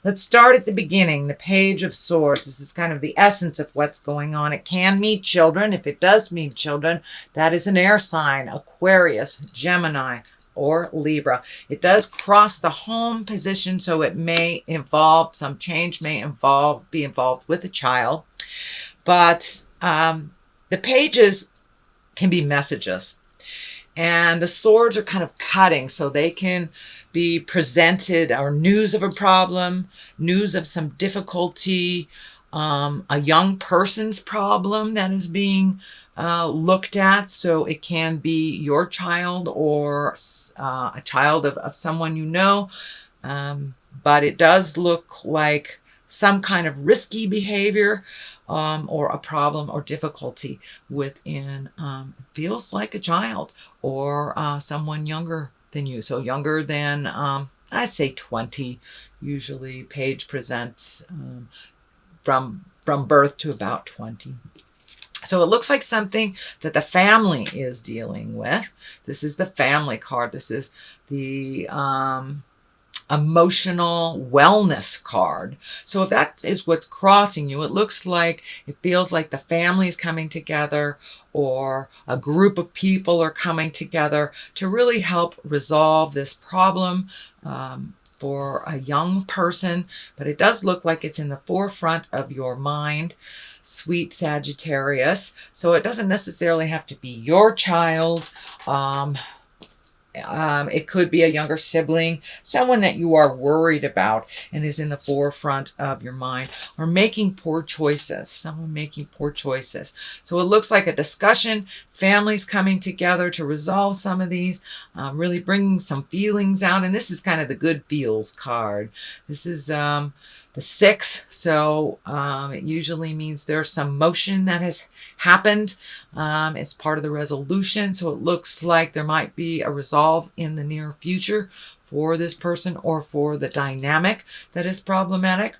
Let's start at the beginning, the Page of Swords. This is kind of the essence of what's going on. It can mean children. If it does mean children, that is an air sign, Aquarius, Gemini, or Libra. It does cross the home position, so it may involve, some change may be involved with a child. But the pages can be messages. And the swords are kind of cutting, so they can be presented, or news of a problem, news of some difficulty, a young person's problem that is being looked at. So it can be your child or a child of someone you know. But it does look like some kind of risky behavior or a problem or difficulty within, feels like a child or someone younger than you. So younger than, I say 20, usually Page presents from birth to about 20. So it looks like something that the family is dealing with. This is the family card. This is the emotional wellness card. So if that is what's crossing you, it looks like, it feels like the family is coming together, or a group of people are coming together to really help resolve this problem for a young person. But it does look like it's in the forefront of your mind, sweet Sagittarius. So it doesn't necessarily have to be your child. It could be a younger sibling, someone that you are worried about and is in the forefront of your mind, or making poor choices, someone making poor choices. So it looks like a discussion, families coming together to resolve some of these, really bringing some feelings out. And this is kind of the good feels card. This is the 6, so it usually means there's some motion that has happened. It's part of the resolution, so it looks like there might be a resolve in the near future for this person or for the dynamic that is problematic.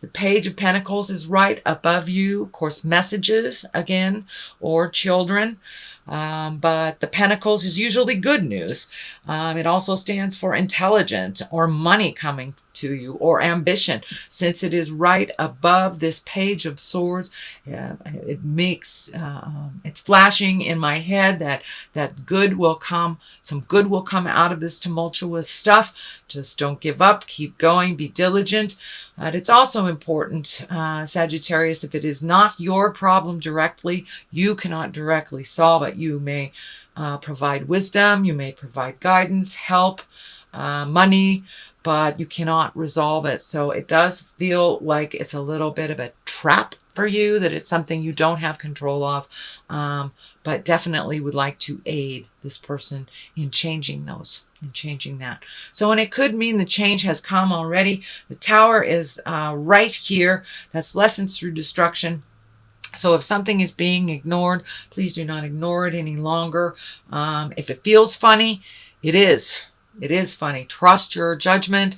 The Page of Pentacles is right above you. Of course, messages again, or children. But the Pentacles is usually good news. It also stands for intelligence or money coming to you, or ambition. Since it is right above this Page of Swords, it makes, it's flashing in my head that good will come, some good will come out of this tumultuous stuff. Just don't give up, keep going, be diligent. It's also important, Sagittarius, if it is not your problem directly, you cannot directly solve it. You may provide wisdom, you may provide guidance, help, money, but you cannot resolve it. So it does feel like it's a little bit of a trap for you, that it's something you don't have control of, but definitely would like to aid this person in changing those, in changing that. So, and it could mean the change has come already. The Tower is right here. That's lessons through destruction. So if something is being ignored, please do not ignore it any longer. If it feels funny, it is. It is funny. Trust your judgment.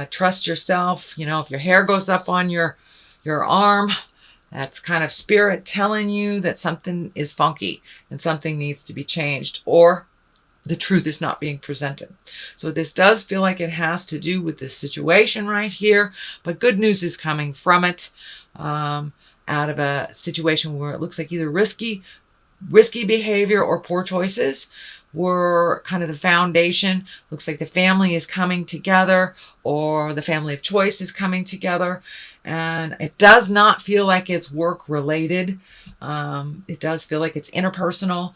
Trust yourself. You know, if your hair goes up on your arm, that's kind of spirit telling you that something is funky and something needs to be changed, or the truth is not being presented. So this does feel like it has to do with this situation right here, but good news is coming from it, out of a situation where it looks like either risky behavior or poor choices were kind of the foundation. Looks like the family is coming together, or the family of choice is coming together. And it does not feel like it's work related. It does feel like it's interpersonal,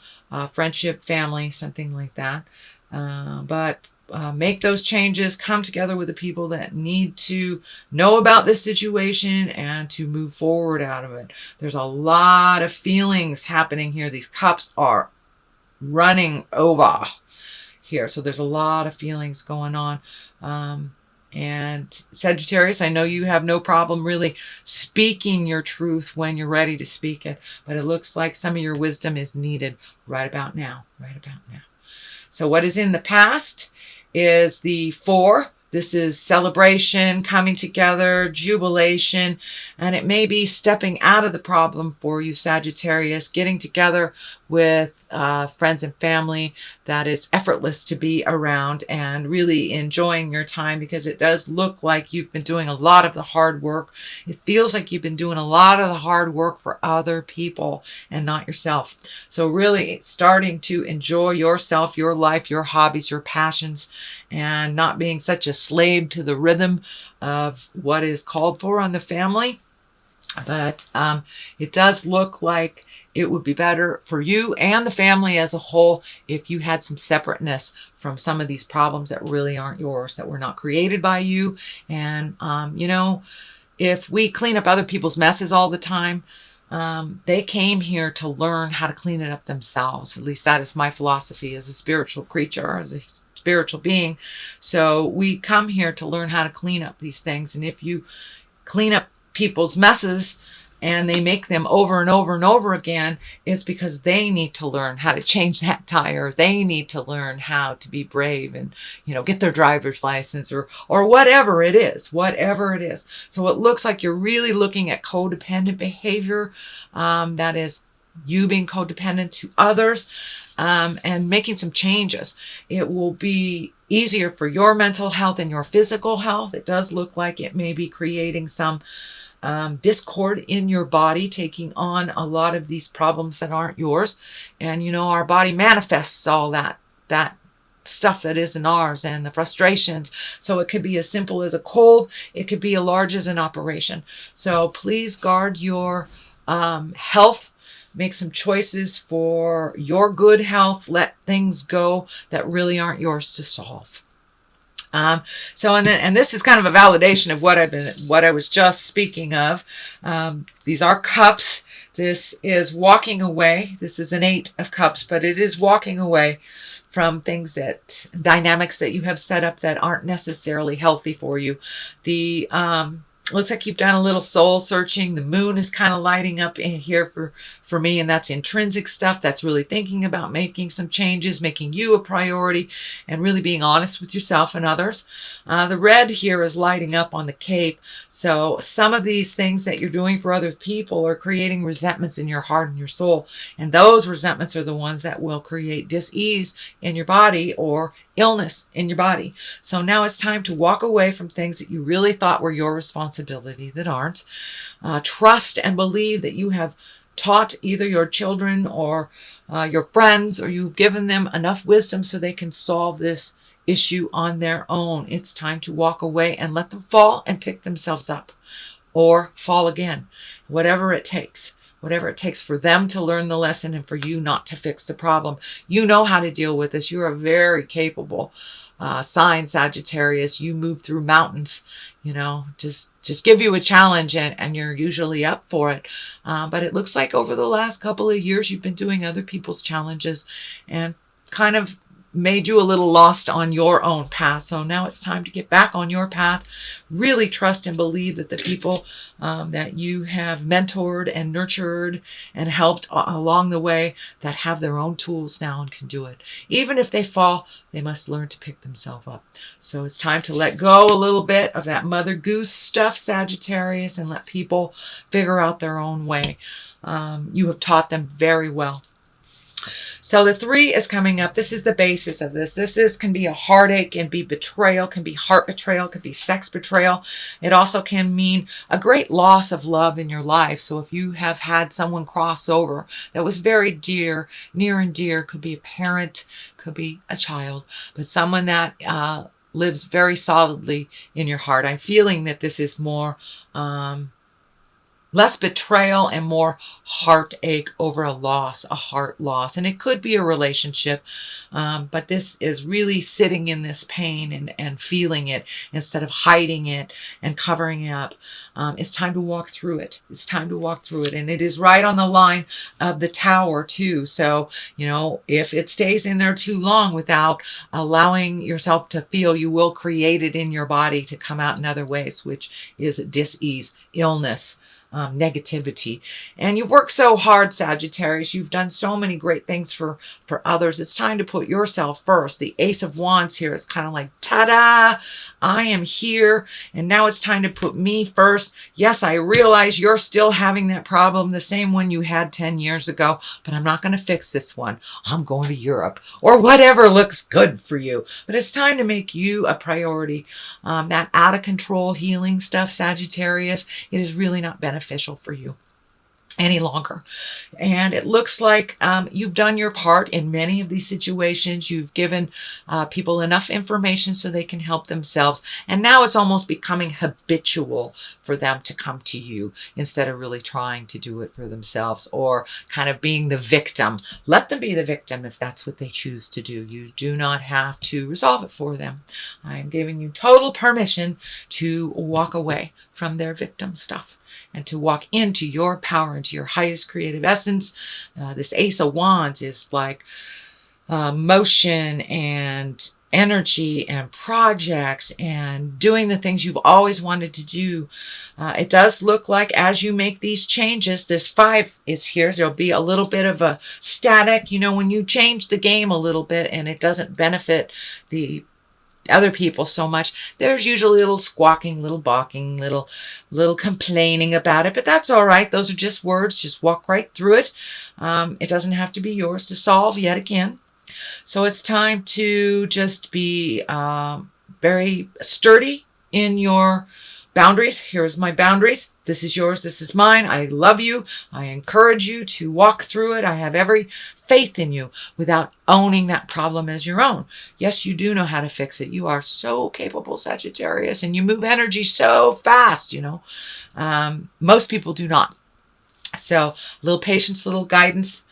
friendship, family, something like that. But make those changes, come together with the people that need to know about this situation and to move forward out of it. There's a lot of feelings happening here. These cups are running over here. So there's a lot of feelings going on. And Sagittarius, I know you have no problem really speaking your truth when you're ready to speak it, but it looks like some of your wisdom is needed right about now, right about now. So what is in the past is the 4. This is celebration, coming together, jubilation, and it may be stepping out of the problem for you, Sagittarius, getting together with friends and family that it's effortless to be around and really enjoying your time, because it does look like you've been doing a lot of the hard work. It feels like you've been doing a lot of the hard work for other people and not yourself. So really starting to enjoy yourself, your life, your hobbies, your passions, and not being such a slave to the rhythm of what is called for on the family. But it does look like it would be better for you and the family as a whole if you had some separateness from some of these problems that really aren't yours, that were not created by you. And, if we clean up other people's messes all the time, they came here to learn how to clean it up themselves. At least that is my philosophy as a spiritual creature, as a spiritual being. So we come here to learn how to clean up these things. And if you clean up people's messes and they make them over and over and over again, it's because they need to learn how to change that tire. They need to learn how to be brave and, get their driver's license or whatever it is, So it looks like you're really looking at codependent behavior. That is you being codependent to others, and making some changes. It will be easier for your mental health and your physical health. It does look like it may be creating some discord in your body, taking on a lot of these problems that aren't yours. And our body manifests all that stuff that isn't ours and the frustrations. So it could be as simple as a cold. It could be as large as an operation. So please guard your health. Make some choices for your good health. Let things go that really aren't yours to solve. And this is kind of a validation of what I was just speaking of. These are cups. This is walking away. This is an 8 of cups, but it is walking away from dynamics that you have set up that aren't necessarily healthy for you. Looks like you've done a little soul searching. The moon is kind of lighting up in here for me, and that's intrinsic stuff. That's really thinking about making some changes, making you a priority, and really being honest with yourself and others. The red here is lighting up on the cape. So some of these things that you're doing for other people are creating resentments in your heart and your soul. And those resentments are the ones that will create dis-ease in your body or illness in your body. So now it's time to walk away from things that you really thought were your responsibility that aren't. Trust and believe that you have taught either your children or your friends, or you've given them enough wisdom so they can solve this issue on their own. It's time to walk away and let them fall and pick themselves up, or fall again, whatever it takes. Whatever it takes for them to learn the lesson and for you not to fix the problem. You know how to deal with this. You're a very capable sign, Sagittarius. You move through mountains, just give you a challenge and you're usually up for it. But it looks like over the last couple of years, you've been doing other people's challenges and kind of made you a little lost on your own path. So now it's time to get back on your path. Really trust and believe that the people that you have mentored and nurtured and helped along the way, that have their own tools now and can do it. Even if they fall, they must learn to pick themselves up. So it's time to let go a little bit of that Mother Goose stuff, Sagittarius, and let people figure out their own way. You have taught them very well. So the 3 is coming up. This is the basis of this. Can be a heartache, can be betrayal, can be heart betrayal, can be sex betrayal. It also can mean a great loss of love in your life. So if you have had someone cross over that was very near and dear, could be a parent, could be a child, but someone that lives very solidly in your heart. I'm feeling that this is more less betrayal and more heartache over a loss, a heart loss. And it could be a relationship, but this is really sitting in this pain and feeling it instead of hiding it and covering it up. It's time to walk through it. It's time to walk through it. And it is right on the line of the Tower too. So, if it stays in there too long without allowing yourself to feel, you will create it in your body to come out in other ways, which is dis-ease, illness, negativity. And you've worked so hard, Sagittarius. You've done so many great things for others. It's time to put yourself first. The Ace of Wands here is kind of like, ta-da, I am here, and now it's time to put me first. Yes, I realize you're still having that problem, the same one you had 10 years ago, but I'm not going to fix this one. I'm going to Europe, or whatever looks good for you. But it's time to make you a priority. That out of control healing stuff, Sagittarius, it is really not beneficial for you any longer. And it looks like you've done your part in many of these situations. You've given people enough information so they can help themselves. And now it's almost becoming habitual for them to come to you instead of really trying to do it for themselves or kind of being the victim. Let them be the victim if that's what they choose to do. You do not have to resolve it for them. I'm giving you total permission to walk away from their victim stuff and to walk into your power, into your highest creative essence. This Ace of Wands is like motion and energy and projects and doing the things you've always wanted to do. It does look like as you make these changes, this 5 is here. There'll be a little bit of a static, you know, when you change the game a little bit and it doesn't benefit the other people so much, there's usually a little squawking, little barking, little complaining about it, but that's all right. Those are just words. Just walk right through it. It doesn't have to be yours to solve yet again. So it's time to just be very sturdy in your boundaries. Here's my boundaries. This is yours. This is mine. I love you. I encourage you to walk through it. I have every faith in you without owning that problem as your own. Yes, you do know how to fix it. You are so capable, Sagittarius, and you move energy so fast, you know. Most people do not. So a little patience, a little guidance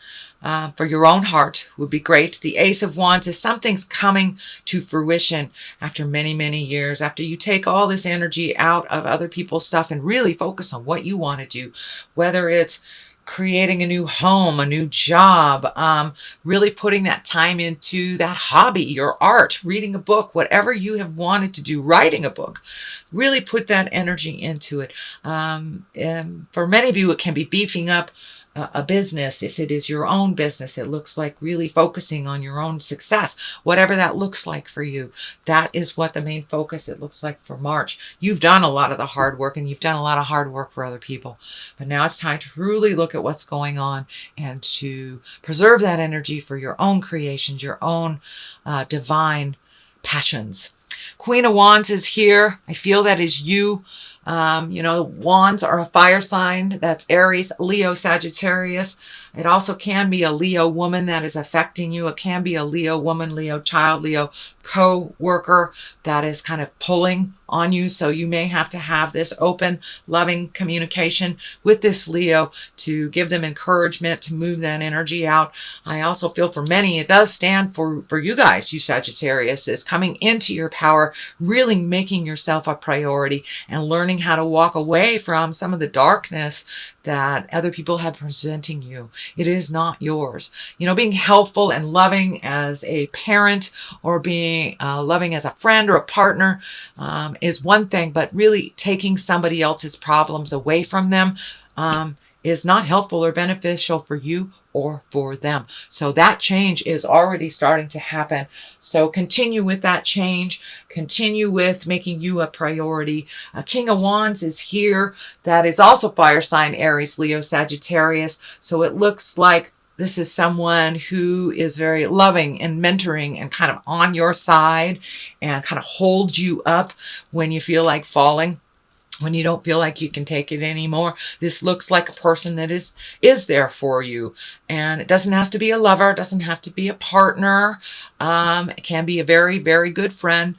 for your own heart would be great. The Ace of Wands is something's coming to fruition after many, many years. After you take all this energy out of other people's stuff and really focus on what you want to do, whether it's creating a new home, a new job, really putting that time into that hobby, your art, reading a book, whatever you have wanted to do, writing a book, really put that energy into it. And for many of you, it can be beefing up a business. If it is your own business, it looks like really focusing on your own success, whatever that looks like for you. That is what the main focus it looks like for March. You've done a lot of the hard work and you've done a lot of hard work for other people, but now it's time to truly look at what's going on and to preserve that energy for your own creations, your own divine passions. Queen of Wands is here. I feel that is you. You know, wands are a fire sign. That's Aries, Leo, Sagittarius. It also can be a Leo woman that is affecting you. It can be a Leo woman, Leo child, Leo co-worker that is kind of pulling on you. So you may have to have this open, loving communication with this Leo to give them encouragement to move that energy out. I also feel for many, it does stand for you guys, you Sagittarius, is coming into your power, really making yourself a priority and learning how to walk away from some of the darkness that other people have presenting you. It is not yours. You know, being helpful and loving as a parent or being loving as a friend or a partner is one thing, but really taking somebody else's problems away from them is not helpful or beneficial for you or for them. So that change is already starting to happen. So continue with that change. Continue with making you a priority. King of Wands is here. That is also fire sign Aries, Leo, Sagittarius. So it looks like this is someone who is very loving and mentoring and kind of on your side and kind of holds you up when you feel like falling, when you don't feel like you can take it anymore. This looks like a person that is there for you. And it doesn't have to be a lover. It doesn't have to be a partner. It can be a very, very good friend.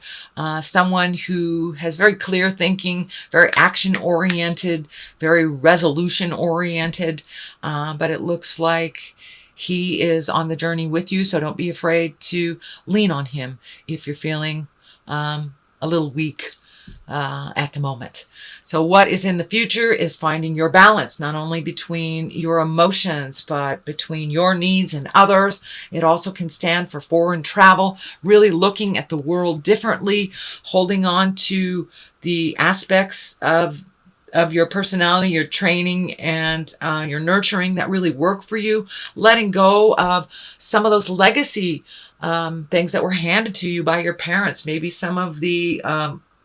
Someone who has very clear thinking, very action-oriented, very resolution-oriented. But it looks like he is on the journey with you. So don't be afraid to lean on him if you're feeling a little weak at the moment. So what is in the future is finding your balance, not only between your emotions, but between your needs and others. It also can stand for foreign travel, really looking at the world differently, holding on to the aspects of of your personality, your training, and your nurturing that really work for you. Letting go of some of those legacy things that were handed to you by your parents. Maybe some of the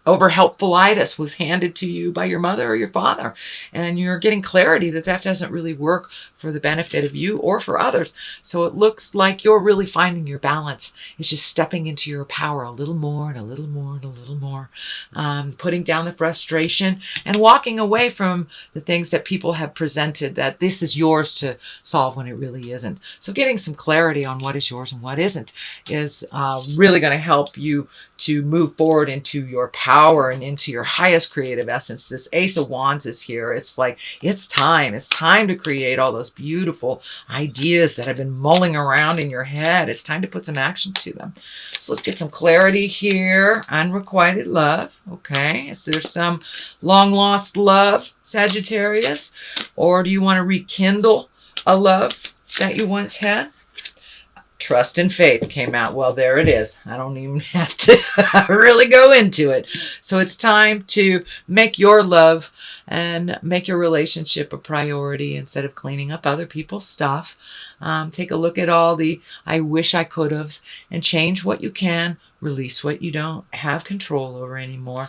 over helpfulitis was handed to you by your mother or your father, and you're getting clarity that that doesn't really work for the benefit of you or for others. So it looks like you're really finding your balance. It's just stepping into your power a little more and a little more and a little more, putting down the frustration and walking away from the things that people have presented that this is yours to solve when it really isn't. So getting some clarity on what is yours and what isn't is really going to help you to move forward into your power and into your highest creative essence. This Ace of Wands is here. It's like, it's time. It's time to create all those beautiful ideas that have been mulling around in your head. It's time to put some action to them. So let's get some clarity here. Unrequited love. Okay. Is there some long lost love, Sagittarius? Or do you want to rekindle a love that you once had? Trust and faith came out. Well, there it is. I don't even have to really go into it. So it's time to make your love and make your relationship a priority instead of cleaning up other people's stuff. Take a look at all the I wish I could have and change what you can, release what you don't have control over anymore,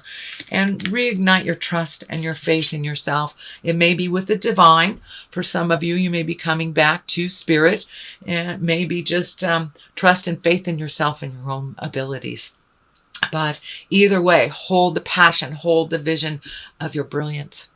and reignite your trust and your faith in yourself. It may be with the divine. For some of you, you may be coming back to spirit, and maybe just trust and faith in yourself and your own abilities. But either way, hold the passion, hold the vision of your brilliance.